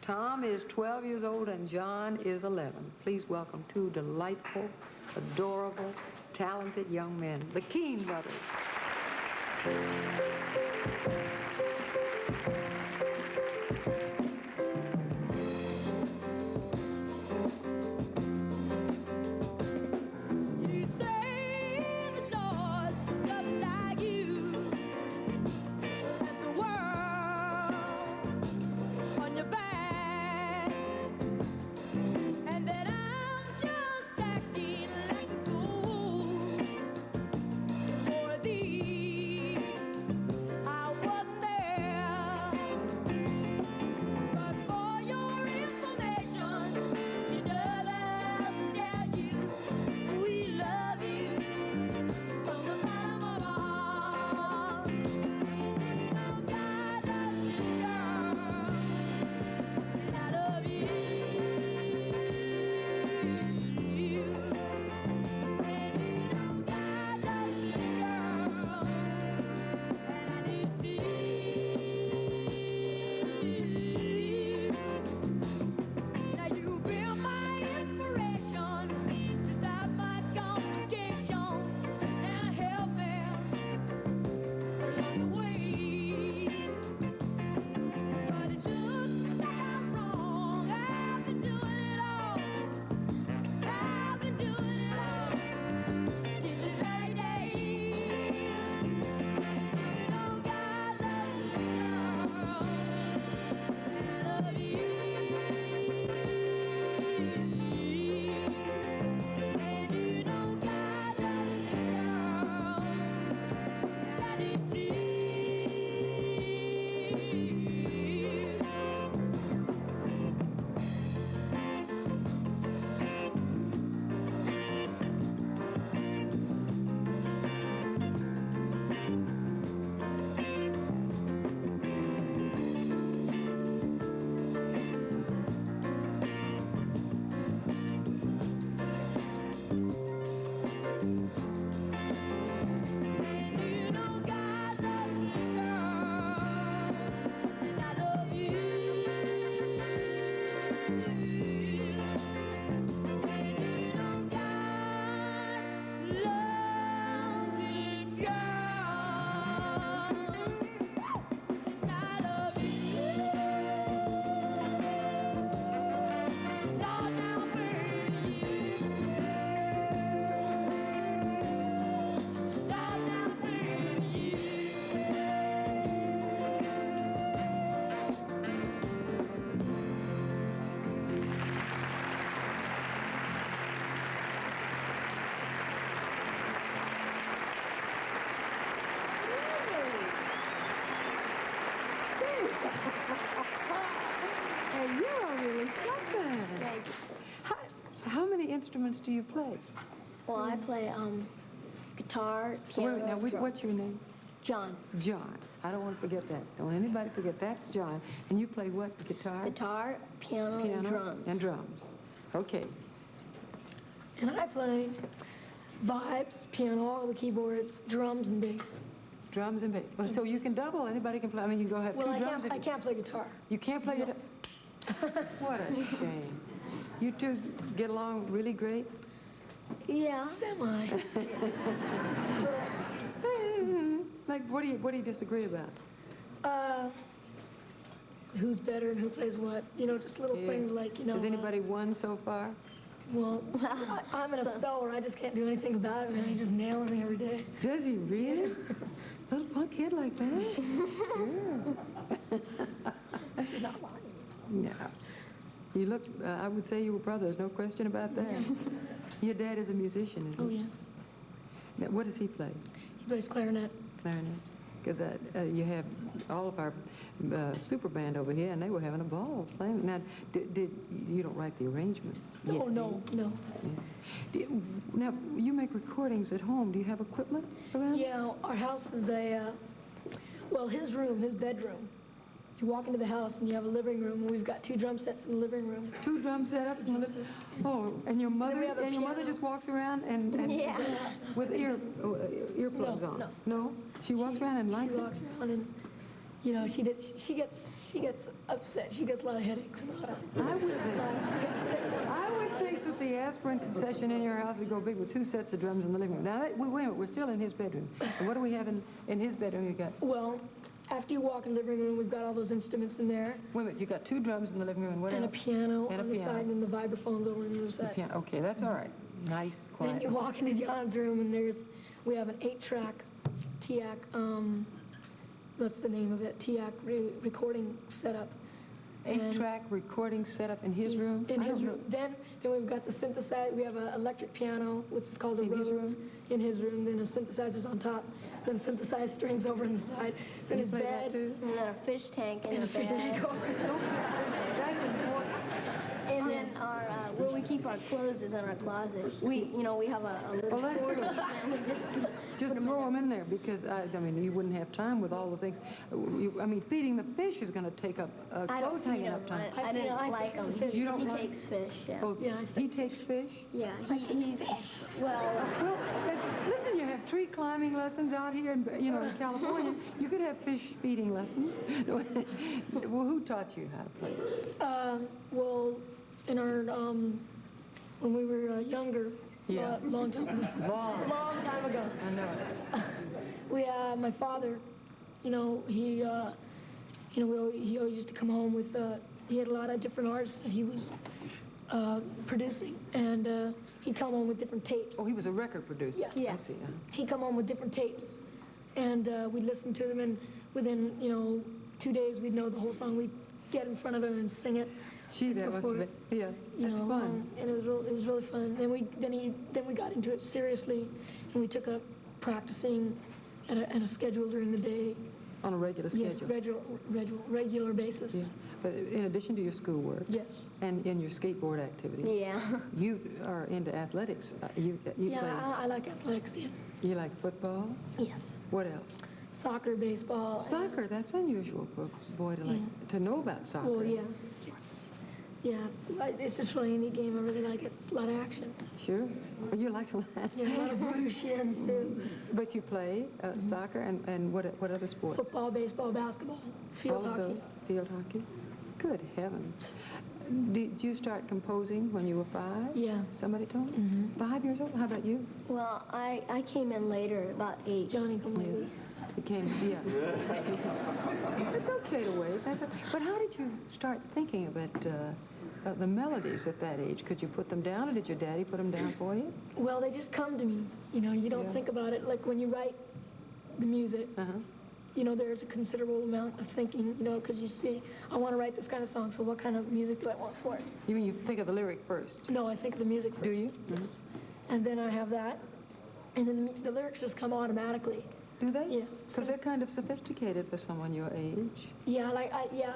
Tom is 12 years old and John is 11. Please welcome two delightful, adorable, talented young men, the KEANE brothers. How many instruments do you play? Well, I play guitar, piano, now, drums. what's your name? John. John. I don't want to forget that. Don't want anybody to forget. That's John. And you play what? Guitar? Guitar, piano, and drums. And drums. Okay. And I play vibes, piano, all the keyboards, drums, and bass. Drums and bass. Well, so you can double. Anybody can play. I mean, you can go have two drums. I can't play guitar. You can't play guitar? What a shame. You two get along really great? Yeah. Semi. Like, what do you disagree about? Who's better and who plays what? You know, just little things like, you know. Has anybody won so far? Well, I'm in a spell where I just can't do anything about it, and he's just nailing me every day. Does he really? Little punk kid like that? Yeah. She's not lying. No. You look, I would say you were brothers, no question about that. Your dad is a musician, isn't he? Oh, yes. Now, what does he play? He plays clarinet. Clarinet. Because you have all of our super band over here, and they were having a ball playing. Now, you don't write the arrangements? No, yet, no. Yeah. Now, you make recordings at home. Do you have equipment around? Yeah, our house is well, his room, his bedroom. You walk into the house and you have a living room, and we've got 2 drum sets in the living room. 2 drum setups in the living room? Oh, and your mother just walks around and with earplugs on? No. No? She walks around and likes it? She walks around and you know, she gets upset. She gets a lot of headaches about it. I would think. She gets sick. I would think that the aspirin concession in your house would go big with 2 sets of drums in the living room. Now, wait a minute, we're still in his bedroom. And what do we have in his bedroom? You got, Well, after you walk in the living room, we've got all those instruments in there, wait a minute, you got 2 drums in the living room, and what and a else? piano And a on the piano. side, and then the vibraphones over on the other side. Piano. Okay, that's all right. Nice, Then quiet. you walk into John's room, and we have an 8-track TIAC, what's the name of it? TIAC recording setup. And 8-track recording setup in his Yes, room? In I his don't room. Then we've got the synthesizer. We have an electric piano, which is called a In his Rhodes, room? in his room. Then the synthesizer's on top. Then synthesized strings over on the side. Then You his play that bed. too? And then a fish tank in And the a fish tank bed. over. That's important. And then our where we keep our clothes is in our closet. We have a little Well, that's portal, good. and we just Just throw them in there because, I mean, you wouldn't have time with all the things. I mean, feeding the fish is going to take up I don't clothes feed hanging him. up time. I didn't I like feed him. the fish. You don't He like- takes fish. Yeah. Oh, Yeah, I he takes fish? Yeah. He's well. Well, listen, you have tree climbing lessons out here in, in California. You could have fish feeding lessons. Well, who taught you how to play? Well, in our when we were younger, Yeah. long time ago. Long time ago. I know it. My father, he always used to come home with, he had a lot of different artists that he was producing, and he'd come home with different tapes. Oh, he was a record producer. Yeah. Yeah. I see. He'd come home with different tapes, and we'd listen to them, and within, 2 days, we'd know the whole song. We'd get in front of him and sing it. Gee, and that so must forth. be, yeah, that's fun. And it was really fun. Then we got into it seriously, and we took up practicing at a schedule during the day. On a regular Yes, schedule. regular basis. Yeah. But in addition to your schoolwork Yes. and in your skateboard activities, Yeah. you are into athletics. You Yeah, play, I like athletics. Yeah. you like football? Yes. What else? Soccer, baseball. and- Soccer, that's unusual for a boy to like, to know about soccer. Well, yeah, it's just really a neat game. I really like it. It's a lot of action. Sure. Well, you like a lot. Yeah, a lot of Brucians too. But you play soccer and what other sports? Football, baseball, basketball, field All of hockey. those? Field hockey? Good heavens. Did you start composing when you were 5? Yeah. Somebody told me? 5 years old? How about you? Well, I came in later, about 8. Johnny come lately. It came, yeah. It's okay to wait. But how did you start thinking about the melodies at that age? Could you put them down, or did your daddy put them down for you? Well, they just come to me. You don't Yeah. think about it. Like when you write the music, Uh-huh. there's a considerable amount of thinking, because you see, I want to write this kind of song, so what kind of music do I want for it? You mean you think of the lyric first? No, I think of the music first. Do you? Yes. And then I have that, and then the lyrics just come automatically. Do they? Yeah. Because they're kind of sophisticated for someone your age. Yeah,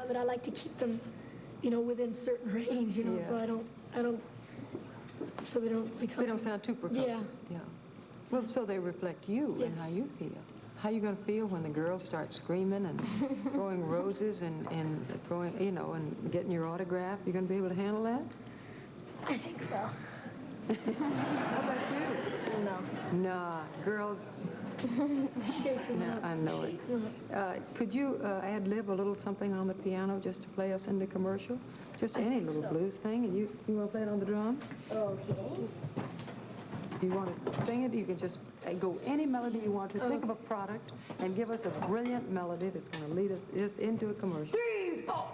but I like to keep them, within certain range, so Yeah. I don't, so they don't become. They don't sound too precocious. Yeah. Well, so they reflect you and Yes. how you feel. How you going to feel when the girls start screaming and throwing roses and throwing, and getting your autograph? You going to be able to handle that? I think so. How about you? No. Nah, girls, Shakes them no, up. I know it. Shakes 'em up. Could you ad-lib a little something on the piano just to play us into commercial? Just any little blues thing, and you want to play it on the drums? Okay. You want to sing it, you can just go any melody you want to. Think of a product and give us a brilliant melody that's going to lead us just into a commercial. 3, 4.